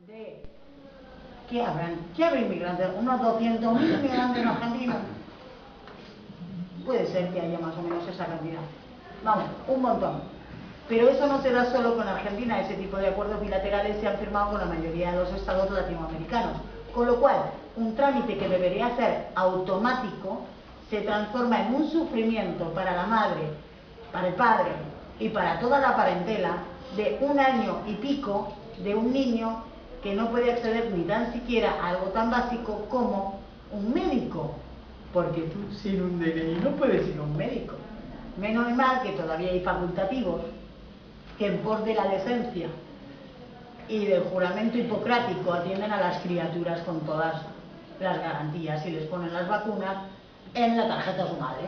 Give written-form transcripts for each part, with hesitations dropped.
de... ¿Qué habrán? ¿Qué habrá inmigrantes? ¿Unos 200.000 inmigrantes en Argentina? Puede ser que haya más o menos esa cantidad. Vamos, un montón. Pero eso no se da solo con Argentina. Ese tipo de acuerdos bilaterales se han firmado con la mayoría de los estados latinoamericanos. Con lo cual, un trámite que debería ser automático se transforma en un sufrimiento para la madre, para el padre y para toda la parentela de 1 año y pico de un niño que no puede acceder ni tan siquiera a algo tan básico como un médico, porque tú sin un DNI no puedes ir a un médico. Menos mal que todavía hay facultativos que en pos de la decencia y del juramento hipocrático atienden a las criaturas con todas las garantías y les ponen las vacunas en la tarjeta de su madre.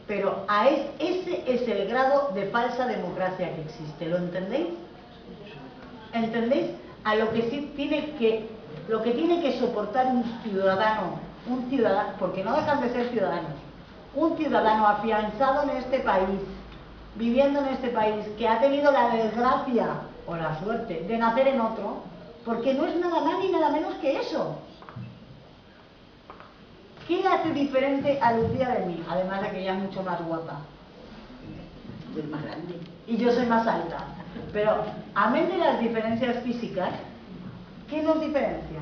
Pero ese es el grado de falsa democracia que existe, ¿lo entendéis? ¿Entendéis? A lo que sí tiene que soportar un ciudadano, porque no dejan de ser ciudadanos, un ciudadano afianzado en este país, viviendo en este país, que ha tenido la desgracia o la suerte de nacer en otro, porque no es nada más ni nada menos que eso. ¿Qué hace diferente a Lucía de mí? Además de que ella es mucho más guapa. Yo es más grande. Y yo soy más alta. Pero, amén de las diferencias físicas, ¿qué nos diferencia?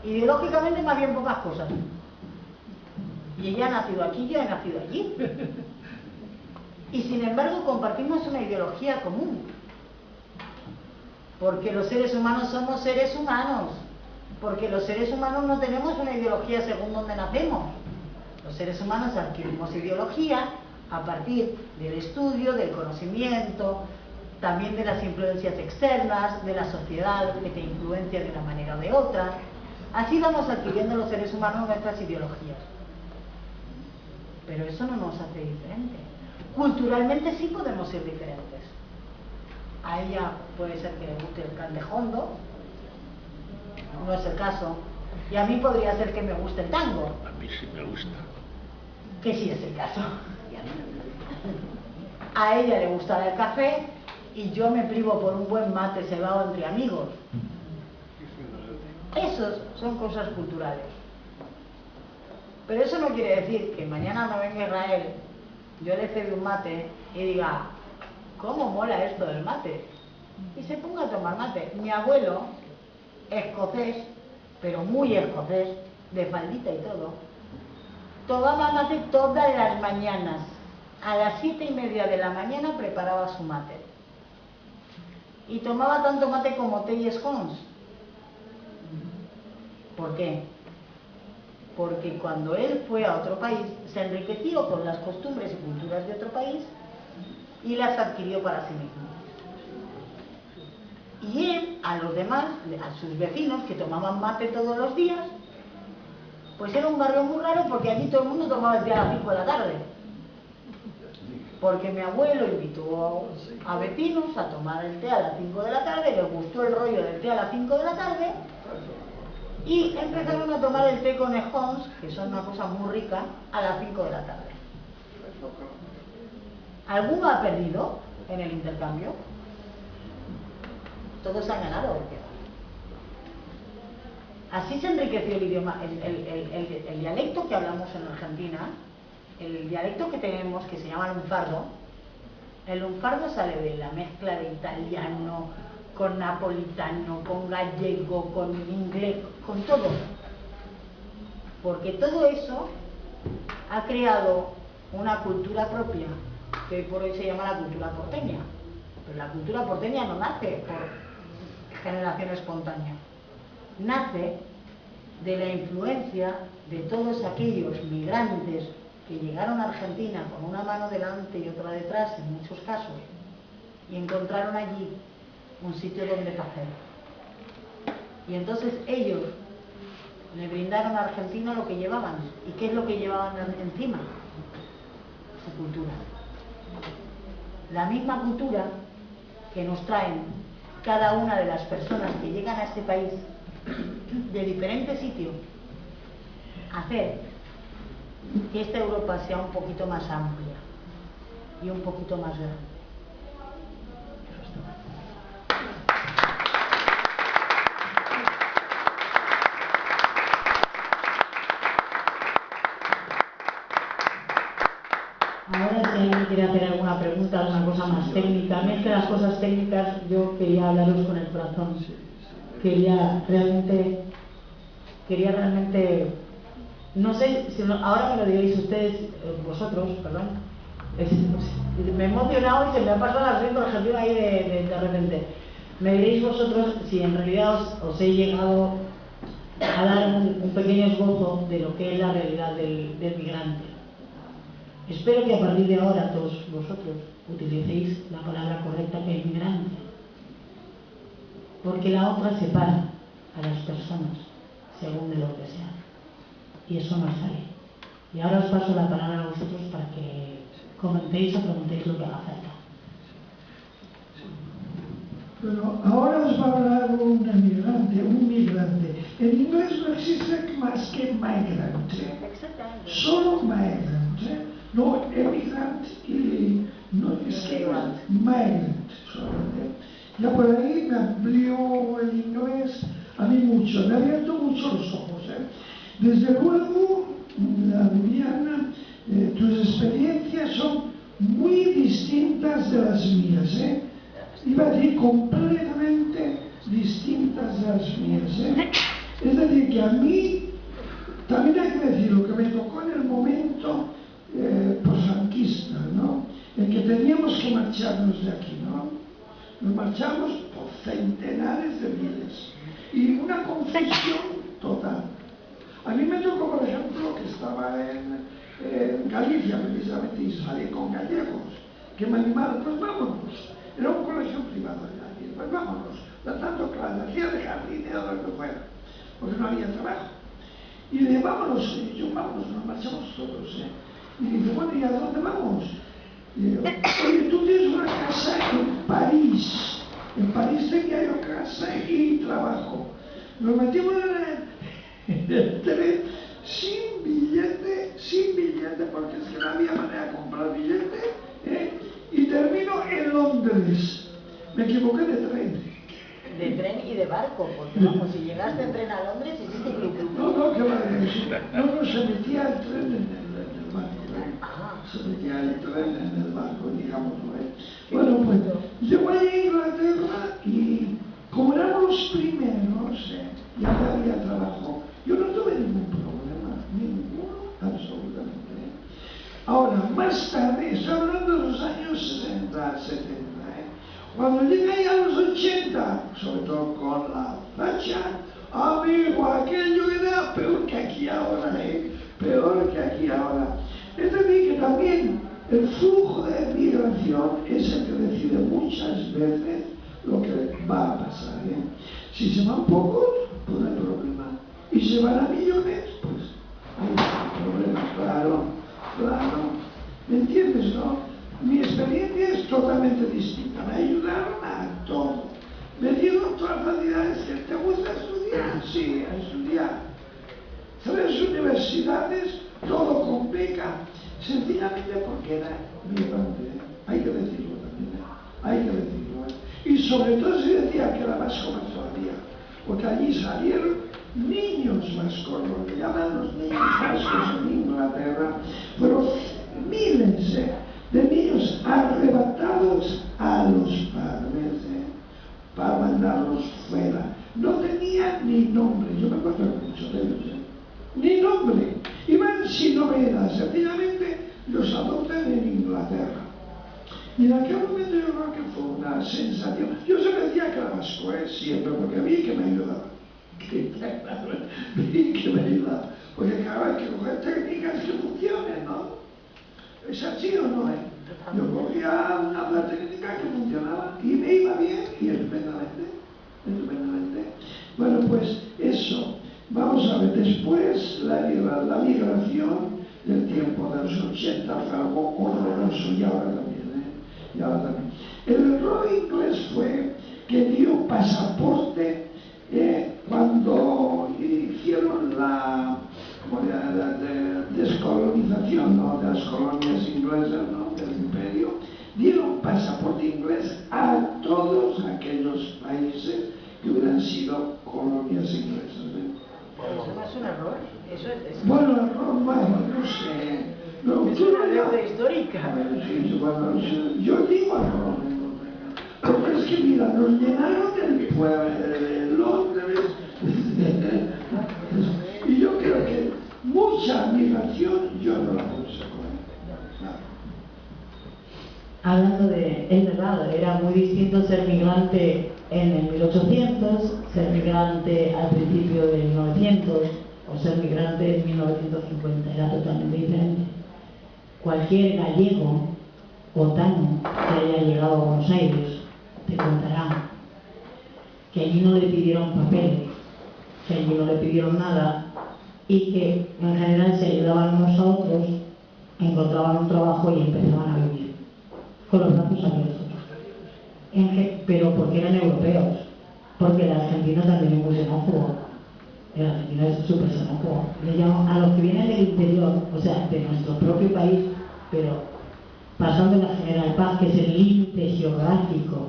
Ideológicamente más bien pocas cosas. Y ella ha nacido aquí, yo he nacido allí. Y sin embargo compartimos una ideología común. Porque los seres humanos somos seres humanos. Porque los seres humanos no tenemos una ideología según donde nacemos. Los seres humanos adquirimos ideología a partir del estudio, del conocimiento, también de las influencias externas, de la sociedad que te influencia de una manera o de otra. Así vamos adquiriendo los seres humanos nuestras ideologías. Pero eso no nos hace diferentes. Culturalmente sí podemos ser diferentes. A ella puede ser que le guste el cantejondo, no es el caso, y a mí podría ser que me guste el tango. A mí sí me gusta. Que sí es el caso. A ella le gustará el café y yo me privo por un buen mate cebado entre amigos. Esos son cosas culturales. Pero eso no quiere decir que mañana no venga Israel, yo le cede un mate y diga, ¿cómo mola esto del mate? Y se ponga a tomar mate. Mi abuelo, escocés, pero muy escocés, de faldita y todo, tomaba mate todas las mañanas. A las 7:30 de la mañana preparaba su mate. Y tomaba tanto mate como té y scones. ¿Por qué? Porque cuando él fue a otro país, se enriqueció con las costumbres y culturas de otro país y las adquirió para sí mismo. Y él, a los demás, a sus vecinos que tomaban mate todos los días, pues era un barrio muy raro porque allí todo el mundo tomaba el té a las 5 de la tarde. Porque mi abuelo invitó a vecinos a tomar el té a las 5 de la tarde, les gustó el rollo del té a las 5 de la tarde, y empezaron a tomar el té con scones, que son una cosa muy rica, a las 5 de la tarde. ¿Alguno ha perdido en el intercambio? Todos han ganado. Así se enriqueció el idioma, el dialecto que hablamos en Argentina, el dialecto que tenemos, que se llama lunfardo. El lunfardo sale de la mezcla de italiano con napolitano, con gallego, con inglés, con todo. Porque todo eso ha creado una cultura propia, que hoy por hoy se llama la cultura porteña. Pero la cultura porteña no nace por generación espontánea. Nace de la influencia de todos aquellos migrantes que llegaron a Argentina con una mano delante y otra detrás, en muchos casos, y encontraron allí un sitio donde nacer. Y entonces ellos le brindaron a Argentina lo que llevaban. ¿Y qué es lo que llevaban encima? Su cultura. La misma cultura que nos traen cada una de las personas que llegan a este país de diferentes sitios a hacer que esta Europa sea un poquito más amplia y un poquito más grande. para mí es que las cosas técnicas yo quería hablaros con el corazón. Quería realmente, no sé, si ahora me lo diréis ustedes, vosotros, perdón, me he emocionado y se me ha pasado la red por ejemplo ahí de repente. Me diréis vosotros si en realidad os he llegado a dar un pequeño esbozo de lo que es la realidad del migrante. Espero que a partir de ahora todos vosotros utilicéis la palabra correcta, que es migrante, porque la otra separa a las personas según de lo que sean, y eso no sale. Y ahora os paso la palabra a vosotros para que comentéis o preguntéis lo que haga falta. Bueno, ahora os va a hablar un migrante. En inglés no existe más que migrante, solo migrante, no emigrante y no es que migrant solamente. Ya por ahí me amplió el inglés a mí mucho, me ha abierto mucho los ojos. Desde luego, Viviana, tus experiencias son muy distintas de las mías, iba a decir completamente distintas de las mías. Es decir, que a mí, también hay que decir lo que me tocó en el momento posfranquista, ¿no? En que teníamos que marcharnos de aquí, ¿no? Nos marchamos por centenares de miles y una confusión total. A mí me tocó, por ejemplo, que estaba en Galicia precisamente y salí con gallegos que me animaron, pues vámonos. Era un colegio privado allá, y pues vámonos, dando clases, hacía de jardinero de lo que fuera, porque no había trabajo. Y le digo, vámonos, y yo, vámonos, nos marchamos todos. Y dice, bueno, ¿y a dónde vamos? Y digo, oye, tú tienes una casa en París. En París tenía yo casa y trabajo. Nos metimos en el tren sin billete, porque es que no había manera de comprar billete, y termino en Londres. Me equivoqué de tren. De tren y de barco, porque vamos, si llegaste en tren a Londres, hiciste club. No, que va a decir. No, se metía el tren en el barco. Se metía el tren en el barco, digámoslo. Bueno, pues yo voy a Inglaterra y como éramos los primeros, ya había trabajo. Yo no tuve ningún problema, ninguno, absolutamente. Ahora, más tarde, estoy hablando de los años 60, 70, cuando llegué a los 80, sobre todo con la Thatcher, amigo, aquello era peor que aquí ahora, peor que aquí ahora. Es decir, que también el flujo de migración es el que decide muchas veces lo que va a pasar. Si se van pocos, pues no hay problema. Y si se van a millones, pues hay problemas, claro. ¿Me entiendes, no? Mi experiencia es totalmente distinta. Me ayudaron a todo. Me dieron todas las facilidades que te gusta estudiar. Sí, a estudiar. 3 universidades, todo con beca. Sencillamente porque era migrante. Hay que decirlo también. Hay que decirlo. Y sobre todo se decía que era vasco más todavía. Porque allí salieron niños vascos, lo que llaman los niños vascos en Inglaterra. Fueron miles de niños arrebatados a los padres para mandarlos fuera. No tenían ni nombre, yo me acuerdo mucho de ellos, ni nombre, iban sin novedad, sencillamente los adoptan en Inglaterra. Y en aquel momento yo creo que fue una sensación. Yo se me decía que era vasco, siempre, porque vi que me ayudaba. Vi que me ayudaba. Porque claro, hay que coger técnicas que funcionen, ¿no? ¿Es así o no? Yo cogía una técnica que funcionaba y me iba bien y estupendamente. Bueno, pues eso. Vamos a ver, después la migración del tiempo de los 80 fue algo horroroso y ahora también. El error inglés fue que dio pasaporte cuando hicieron la descolonización, ¿no?, de las colonias inglesas, ¿no?, del imperio. Dieron pasaporte inglés a todos aquellos países que hubieran sido colonias inglesas. Eso no es un error. Eso es... Bueno, error, no sé. No, es una deuda histórica. Sí, bueno, yo digo error. que mira, nos llenaron el pueblo de Londres. Y yo creo que mucha migración yo no la aconsejo. Hablando de, es verdad, era muy distinto ser migrante en el 1800, ser migrante al principio del 1900 o ser migrante en 1950, era totalmente diferente. Cualquier gallego o tano que haya llegado a Buenos Aires te contará que allí no le pidieron papeles, que allí no le pidieron nada y que en general se ayudaban unos a otros, encontraban un trabajo y empezaban a vivir con los brazos abiertos. Pero porque eran europeos, porque el argentino también es muy xenófobo. El argentino es súper xenófobo. Le llamo a los que vienen del interior, o sea, de nuestro propio país, pero pasando la General Paz, que es el límite geográfico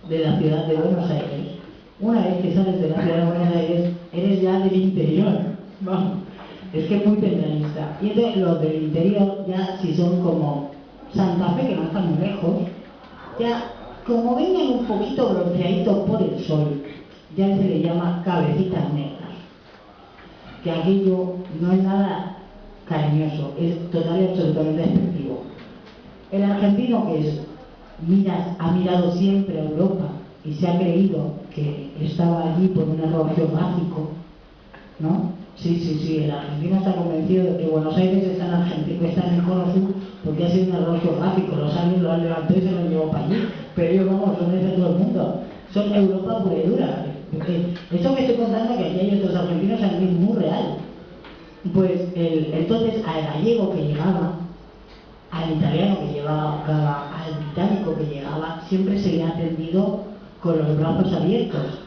de la ciudad de Buenos Aires. Una vez que sales de la ciudad de Buenos Aires, eres ya del interior. Vamos, es que es muy centralista. Y entonces los del interior, ya si son como Santa Fe, que no están muy lejos, ya como vengan un poquito bronceaditos por el sol, ya se le llama cabecitas negras. Que aquello no es nada cariñoso, es total y absolutamente despectivo. El argentino que ha mirado siempre a Europa y se ha creído que estaba allí por un error geográfico, ¿no? Sí, el argentino está convencido de que Buenos Aires está en Argentina, está en el cono sur, porque ha sido un error geográfico, los aliens lo han levantado y se lo llevó para allí, pero ellos vamos, son de todo el mundo, son Europa pura y dura. Esto que estoy contando, que aquí hay otros argentinos, es muy real. Pues entonces al gallego que llegaba, al italiano que llegaba, al británico que llegaba, siempre se le ha atendido con los brazos abiertos.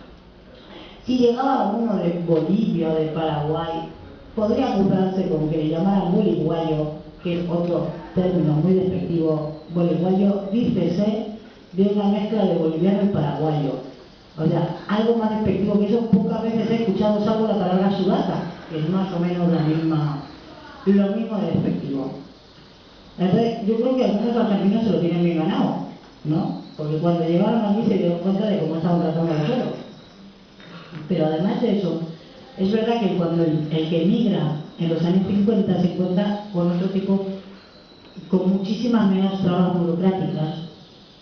Si llegaba uno de Bolivia o de Paraguay, podría curarse con que le llamaran boliguayo, que es otro término muy despectivo. Boliguayo, dícese de una mezcla de boliviano y paraguayo. O sea, algo más despectivo que eso, pocas veces he escuchado, salvo la palabra sudata, que es más o menos lo mismo de despectivo. Entonces, yo creo que algunos argentinos se lo tienen bien ganado, ¿no? Porque cuando llegaron aquí se dieron cuenta de cómo estaban tratando a los otros. Pero además de eso, es verdad que cuando el que emigra en los años 50 se encuentra con otro tipo, con muchísimas menos trabas burocráticas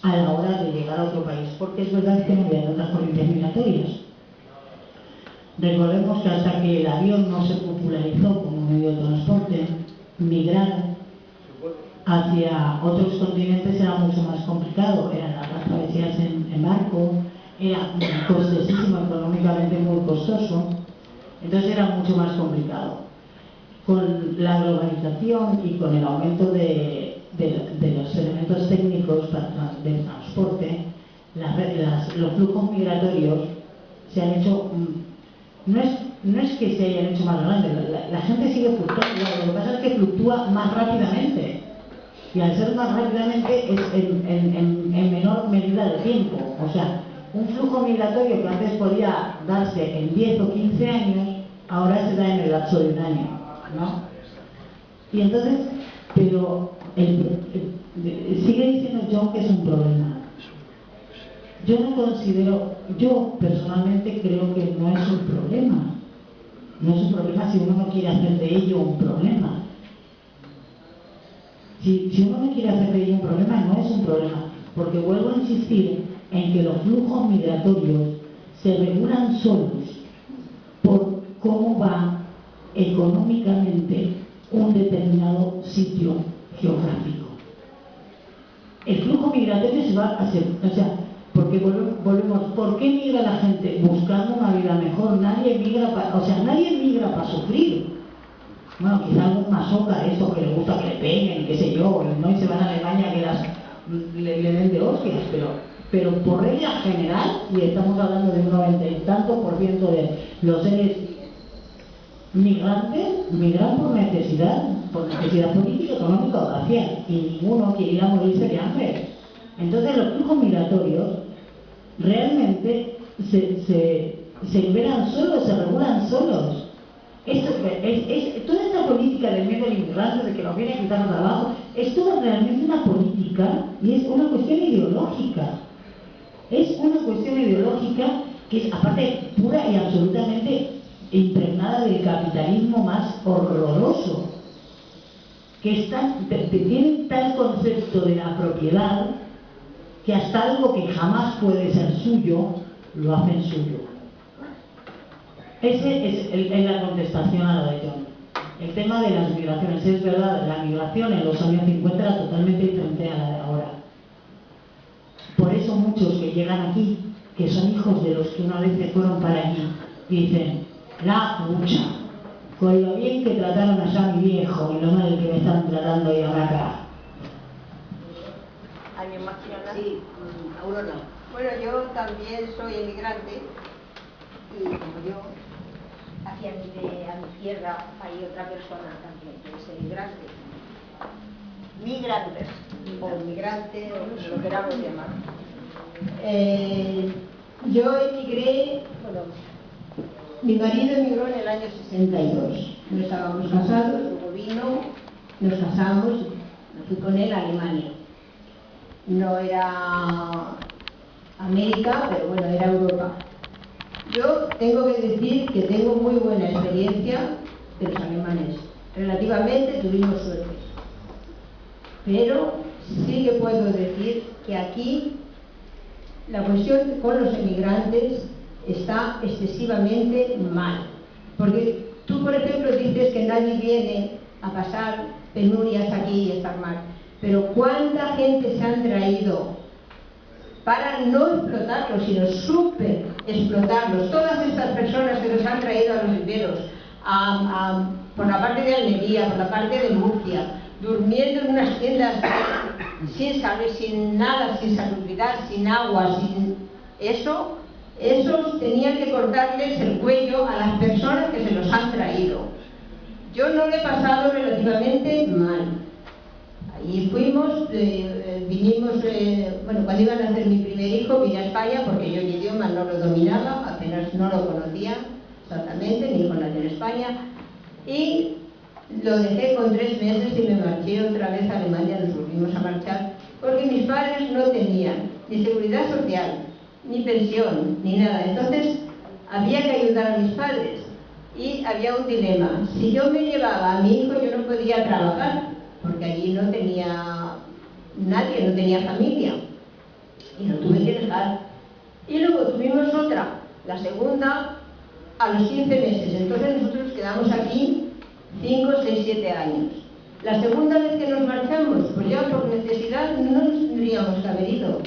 a la hora de llegar a otro país, porque es verdad que no había tantas corrientes migratorias. Recordemos que hasta que el avión no se popularizó como medio de transporte, migrar hacia otros continentes era mucho más complicado. Eran las travesías en barco, era costosísimo, económicamente muy costoso, entonces era mucho más complicado. Con la globalización y con el aumento de los elementos técnicos del transporte, los flujos migratorios se han hecho, no es que se hayan hecho más grandes, la gente sigue fluctuando, lo que pasa es que fluctúa más rápidamente. Y al ser más rápidamente es en menor medida de tiempo. O sea, un flujo migratorio que antes podía darse en 10 o 15 años, ahora se da en el lapso de un año, ¿no? Y entonces, pero sigue diciendo John que es un problema. Yo no considero, yo personalmente creo que no es un problema. No es un problema si uno no quiere hacer de ello un problema. Si uno no quiere hacer de ello un problema, no es un problema, porque vuelvo a insistir en que los flujos migratorios se regulan solos por cómo va económicamente un determinado sitio geográfico. El flujo migratorio se va a hacer, o sea, porque volvemos, ¿por qué migra la gente? Buscando una vida mejor. Nadie migra para sufrir. Bueno, quizá algún masoca, eso que le gusta que le peguen, qué sé yo, ¿no? Y se van a Alemania que le den de hostias, pero por regla general, y estamos hablando de un 90 y tanto % de los seres migrantes, migran por necesidad política, económica o racial, y ninguno quiere ir a morirse de hambre. Entonces los flujos migratorios realmente se liberan solos, se regulan solos. Toda esta política del miedo al inmigrante, de que nos viene a quitar trabajo, es toda realmente una política y es una cuestión ideológica. Es ideológica que es, aparte, pura y absolutamente impregnada del capitalismo más horroroso, que tienen tal concepto de la propiedad que hasta algo que jamás puede ser suyo, lo hacen suyo. Ese es la contestación a la de John. El tema de las migraciones, es verdad, la migración en los años 50 era totalmente diferente a la de ahora. Por eso muchos que llegan aquí, que son hijos de los que una vez se fueron para allí, dicen, la pucha, con lo bien que trataron allá a mi viejo y lo mal que me están tratando hoy ahora acá. ¿Alguien más quiere hablar? Sí, Aurora. Bueno, yo también soy emigrante y como yo, aquí a mi izquierda hay otra persona también que es emigrante. Migrantes, o migrante, o como lo queramos llamar. Yo emigré, bueno, mi marido emigró en el año 62. No estábamos casados, luego vino, nos casamos, me fui con él a Alemania. No era América, pero bueno, era Europa. Yo tengo que decir que tengo muy buena experiencia de los alemanes. Relativamente tuvimos suerte. Pero sí que puedo decir que aquí la cuestión con los emigrantes está excesivamente mal. Porque tú, por ejemplo, dices que nadie viene a pasar penurias aquí y estar mal. Pero ¿cuánta gente se han traído para no explotarlos, sino súper explotarlos? Todas estas personas que nos han traído a los viveros, por la parte de Almería, por la parte de Murcia, durmiendo en unas tiendas sin saber, sin nada, sin salubridad, sin agua, sin eso, esos tenían que cortarles el cuello a las personas que se los han traído. Yo no lo he pasado relativamente mal. Ahí fuimos, vinimos, bueno, cuando iban a hacer mi primer hijo vine a España porque yo el idioma no lo dominaba, apenas no lo conocía exactamente, ni con la de España, y lo dejé con 3 meses y me marché otra vez a Alemania, nos volvimos a marchar, porque mis padres no tenían ni seguridad social, ni pensión, ni nada. Entonces había que ayudar a mis padres y había un dilema. Si yo me llevaba a mi hijo, yo no podía trabajar, porque allí no tenía nadie, no tenía familia, y lo tuve que dejar. Y luego tuvimos otra, la segunda, a los 15 meses. Entonces nosotros quedamos aquí 5, 6, 7 años. La segunda vez que nos marchamos, pues ya por necesidad no nos tendríamos que haber ido,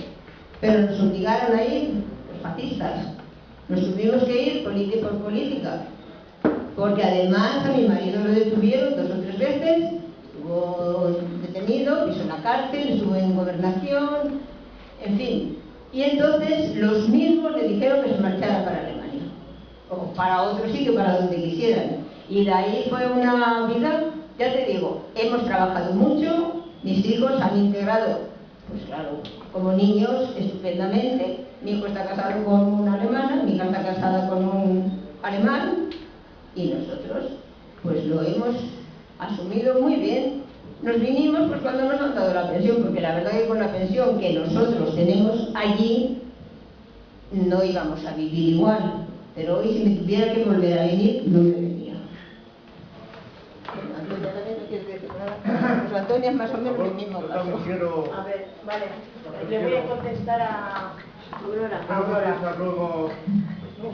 pero nos obligaron a ir los fascistas. Nos tuvimos que ir por política, porque además a mi marido lo detuvieron 2 o 3 veces, estuvo detenido, pisó en la cárcel, estuvo en gobernación, en fin. Y entonces los mismos le dijeron que se marchara para Alemania, o para otro sitio, para donde quisieran. Y de ahí fue una vida, ya te digo, hemos trabajado mucho, mis hijos han integrado, pues claro, como niños, estupendamente. Mi hijo está casado con una alemana, mi hija está casada con un alemán, y nosotros, pues lo hemos asumido muy bien. Nos vinimos pues cuando nos han dado la pensión, porque la verdad que con la pensión que nosotros tenemos allí, no íbamos a vivir igual. Pero hoy, si me tuviera que volver a venir, no me venía. Antonia también no quiere decir nada. Pues Antonia es más o menos el mismo caso. A ver, vale. Le voy a contestar a Aurora.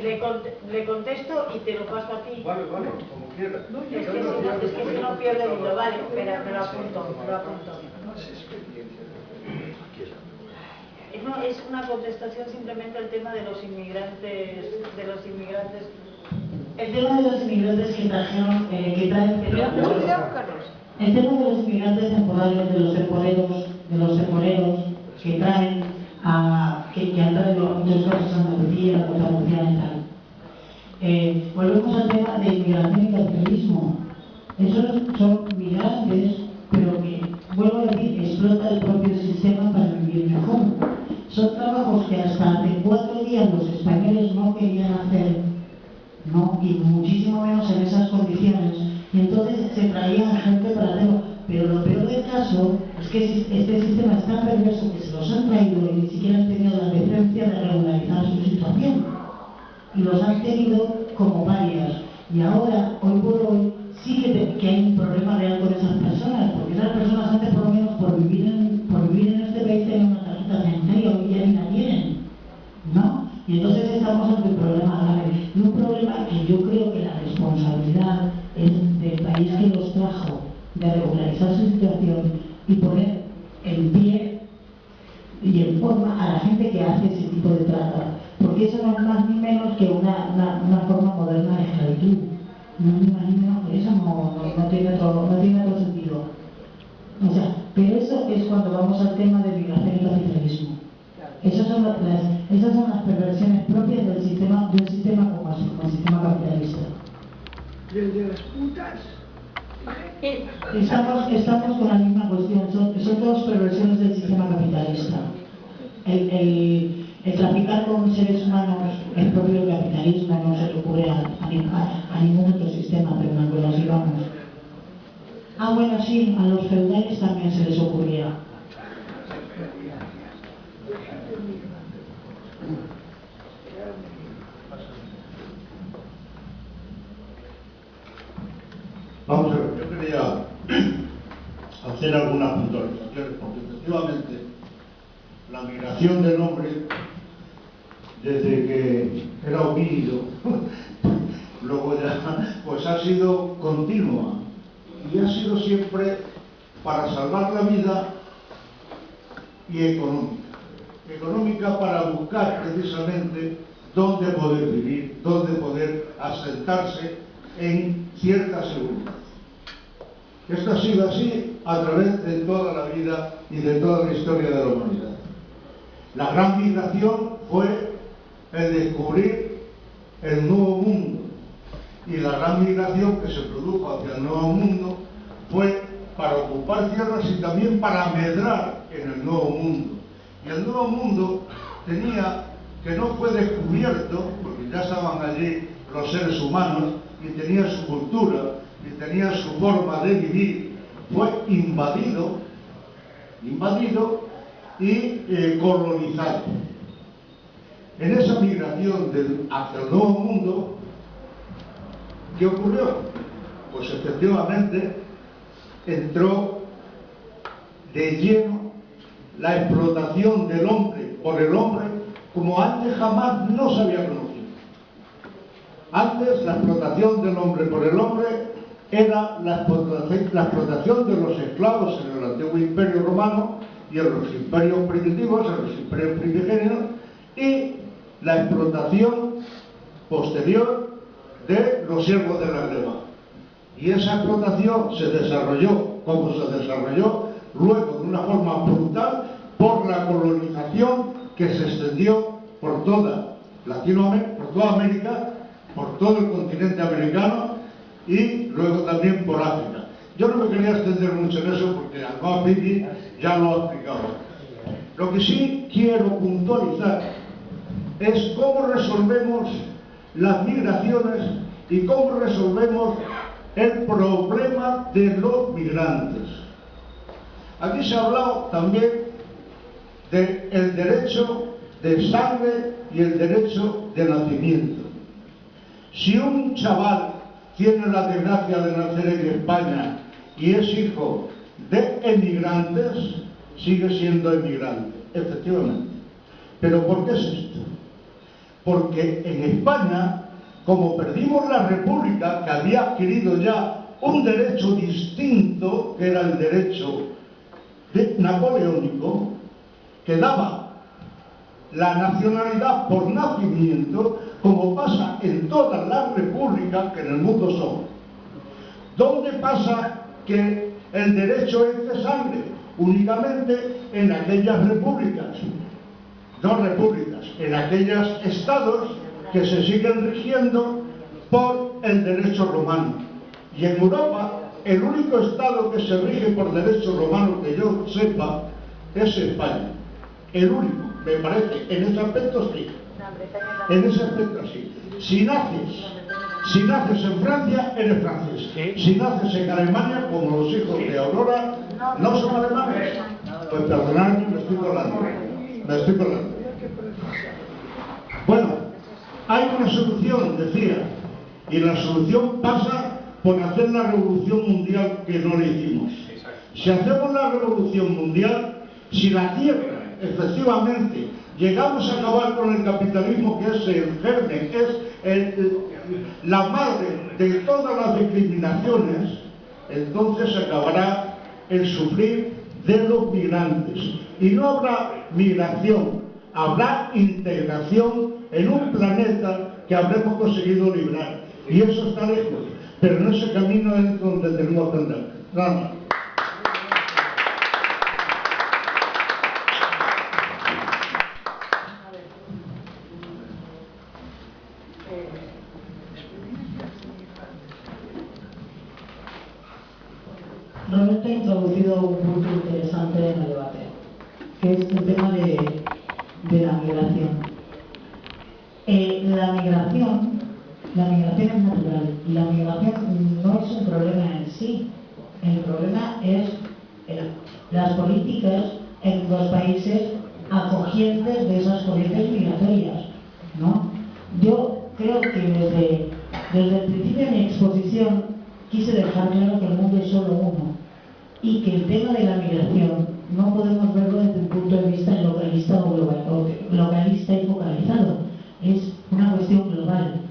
Le contesto y te lo paso a ti. Vale, como quieras. Es que si no pierdo el hilo. Vale, espera, me lo apunto. No, es una contestación simplemente al tema de los inmigrantes. El tema de los inmigrantes que trajeron, el tema de los inmigrantes temporales, de los temporeros que traen que han traído muchos casos a Andalucía, a Costa Murciana y tal. Volvemos al tema de inmigración y capitalismo. Esos son migrantes, pero que, vuelvo a decir, explota el propio sistema para vivir mejor. Son trabajos que hasta hace 4 días los españoles no querían hacer, ¿no? Y muchísimo menos en esas condiciones. Y entonces se traían gente para hacerlo. Pero lo peor del caso es que este sistema es tan perverso que se los han traído y ni siquiera han tenido la decencia de regularizar su situación. los han tenido como parias. Y ahora, hoy por hoy, sí que hay un problema real con esas personas, porque esas personas antes, por lo menos, por vivir en este país, tenían una tarjeta sanitaria, hoy ya ni la tienen, ¿no? Y entonces estamos ante un problema grave. Y un problema que yo creo que la responsabilidad es del país que los trajo, de regularizar su situación y poner en pie y en forma a la gente que hace ese tipo de trata, porque eso no es más ni menos que una forma moderna de esclavitud. No me imagino que eso no tiene otro sentido. O sea, pero eso es cuando vamos al tema de migración y capitalismo. Esas son las perversiones propias de un sistema como el sistema capitalista. Desde las putas. Estamos con la misma cuestión, son todas perversiones del sistema capitalista. El traficar con seres humanos es propio del capitalismo, no se le ocurre a ningún otro sistema, pero no lo sigamos. Bueno, sí, a los feudales también se les ocurría. Vamos a ver, yo quería hacer algunas puntualizaciones, porque efectivamente la migración del hombre, desde que era homínido, luego ya, pues ha sido continua y ha sido siempre para salvar la vida y económica. Económica para buscar precisamente dónde poder vivir, dónde poder asentarse en cierta seguridad. Esto ha sido así a través de toda la vida y de toda la historia de la humanidad. La gran migración fue el descubrir el nuevo mundo, y la gran migración que se produjo hacia el nuevo mundo fue para ocupar tierras y también para medrar en el nuevo mundo. Y el nuevo mundo tenía, que no fue descubierto, porque ya estaban allí los seres humanos, y tenía su cultura, y tenía su forma de vivir, fue invadido y colonizado. En esa migración hacia el nuevo mundo, ¿qué ocurrió? Pues efectivamente entró de lleno la explotación del hombre por el hombre como antes jamás no se había conocido. Antes la explotación del hombre por el hombre era la explotación de los esclavos en el antiguo imperio romano y en los imperios primitivos, en los imperios primigenios, y la explotación posterior de los siervos de la gleba. Y esa explotación se desarrolló como se desarrolló luego de una forma brutal por la colonización que se extendió por toda Latinoamérica, por toda América, por todo el continente americano y luego también por África. Yo no me quería extender mucho en eso porque Alba Pipi ya lo ha explicado. Lo que sí quiero puntualizar es cómo resolvemos las migraciones y cómo resolvemos el problema de los migrantes. Aquí se ha hablado también del derecho de sangre y el derecho de nacimiento. Si un chaval tiene la desgracia de nacer en España y es hijo de emigrantes, sigue siendo emigrante, efectivamente. ¿Pero por qué es esto? Porque en España, como perdimos la República, que había adquirido ya un derecho distinto, que era el derecho napoleónico, que daba la nacionalidad por nacimiento, como pasa en todas las repúblicas que en el mundo son. ¿Dónde pasa que el derecho es de sangre? Únicamente en aquellas repúblicas, no repúblicas, en aquellos estados que se siguen rigiendo por el derecho romano. Y en Europa, el único estado que se rige por derecho romano que yo sepa es España. El único, me parece, en ese aspecto sí. En ese aspecto sí. Si naces en Francia, eres francés. Si naces en Alemania, como los hijos de Aurora, ¿no son alemanes? Pues perdonadme, me estoy colando. Bueno, hay una solución, decía, y la solución pasa por hacer la revolución mundial que no le hicimos. Si hacemos la revolución mundial, si la Tierra, efectivamente, llegamos a acabar con el capitalismo, que es el germen, que es la madre de todas las discriminaciones, entonces acabará el sufrir de los migrantes. Y no habrá migración, habrá integración en un planeta que habremos conseguido librar. Y eso está lejos, pero en ese camino es donde tenemos que andar. Nada más. Roberto ha introducido un punto interesante en el debate, que es el tema de la migración. La migración es natural y la migración no es un problema en sí. El problema es las políticas en los países acogientes de esas corrientes migratorias, ¿no? Yo creo que desde el principio de mi exposición quise dejar claro que el mundo es solo uno y que el tema de la migración no podemos verlo desde un punto de vista localista o localista y focalizado. Es una cuestión global,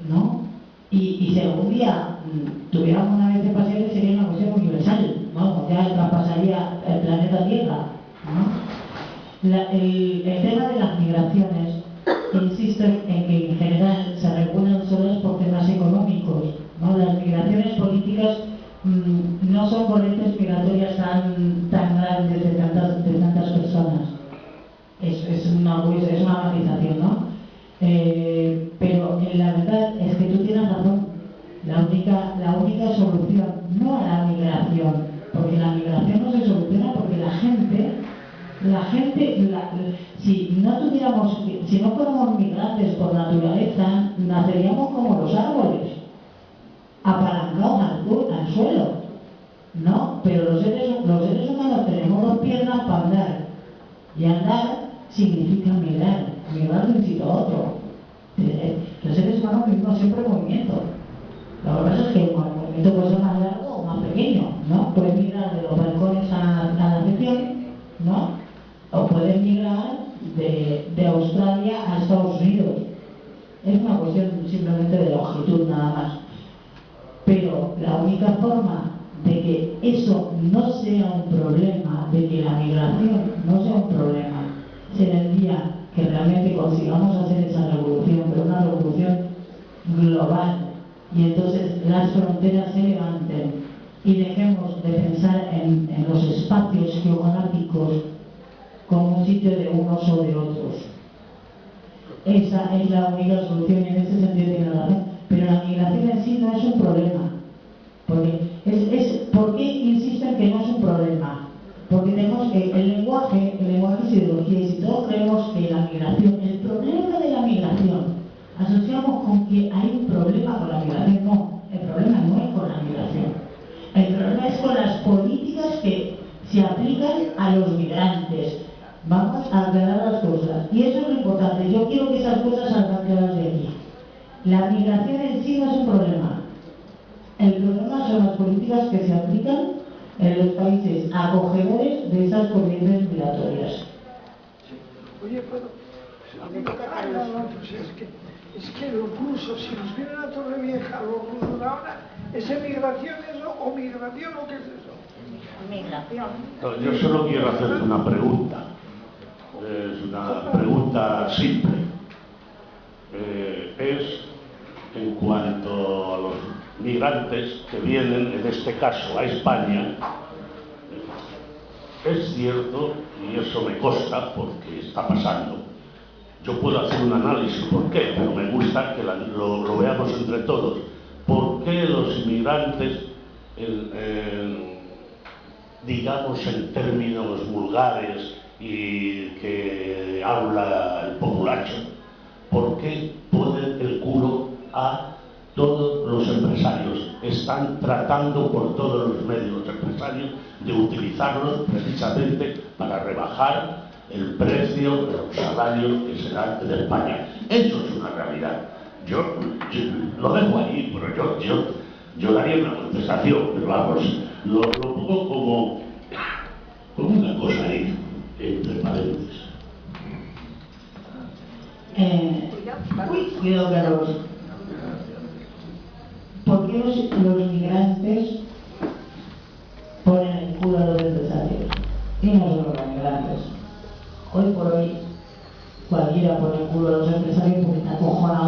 ¿no? Y si algún día tuviéramos una vez de pasión, sería una cuestión universal, ¿no? Ya traspasaría el planeta Tierra, ¿no? El tema de las migraciones, insisto en que en general se regulan solas por temas económicos, ¿no? Las migraciones políticas no son corrientes migratorias tan grandes de tantas personas. Es una matización, ¿no? Pero la verdad es que tú tienes razón. La única solución, no a la migración, porque la migración no se soluciona porque la gente, si no fuéramos migrantes por naturaleza, naceríamos como los árboles, apalancados al suelo, ¿no? Pero los seres humanos tenemos dos piernas para andar, y andar significa migrar de un sitio a otro. Los seres humanos vivimos siempre en movimiento. Lo que pasa es que el movimiento puede ser más largo o más pequeño, ¿no? Puedes migrar de los balcones a la recepción, ¿no? O puedes migrar de Australia a Estados Unidos. Es una cuestión simplemente de longitud nada más. Pero la única forma de que eso no sea un problema, de que la migración no sea un problema, será el día que realmente consigamos hacer esa revolución, pero una revolución global, y entonces las fronteras se levanten y dejemos de pensar en los espacios geográficos como un sitio de unos o de otros. Esa es la única solución y en ese sentido tiene razón. Pero la migración en sí no es un problema. ¿Por qué insisto en que no es un problema? Porque tenemos que el lenguaje es ideología, y si todos creemos que la migración, el problema de la migración, asociamos con que hay un problema con la migración. No, el problema no es con la migración. El problema es con las políticas que se aplican a los migrantes. Vamos a aclarar las cosas. Y eso es lo importante. Yo quiero que esas cosas salgan claras de aquí. La migración en sí no es un problema. El problema son las políticas que se aplican en los países acogedores de esas corrientes migratorias. Oye, pero es que los rusos, si nos vienen a Torrevieja, los rusos ahora, ¿es emigración eso o migración o qué es eso? Migración. No, yo solo quiero hacerte una pregunta. Es una pregunta simple. Es en cuanto a los migrantes que vienen, en este caso, a España. Es cierto, y eso me consta porque está pasando. Yo puedo hacer un análisis por qué, pero me gusta que lo veamos entre todos. ¿Por qué los inmigrantes, digamos en términos vulgares y que habla el populacho, por qué ponen el culo a todos los empresarios? Están tratando por todos los medios los empresarios de utilizarlos precisamente para rebajar el precio de los salarios que se dan en España. Eso es una realidad. Yo lo dejo ahí, pero yo daría una contestación, pero vamos, lo pongo como una cosa ahí, entre paréntesis. Cuidado, Carlos. ¿Por qué los migrantes ponen el culo a los empresarios? Y no solo los migrantes. Hoy por hoy, cualquiera pone el culo a los empresarios porque está acojonado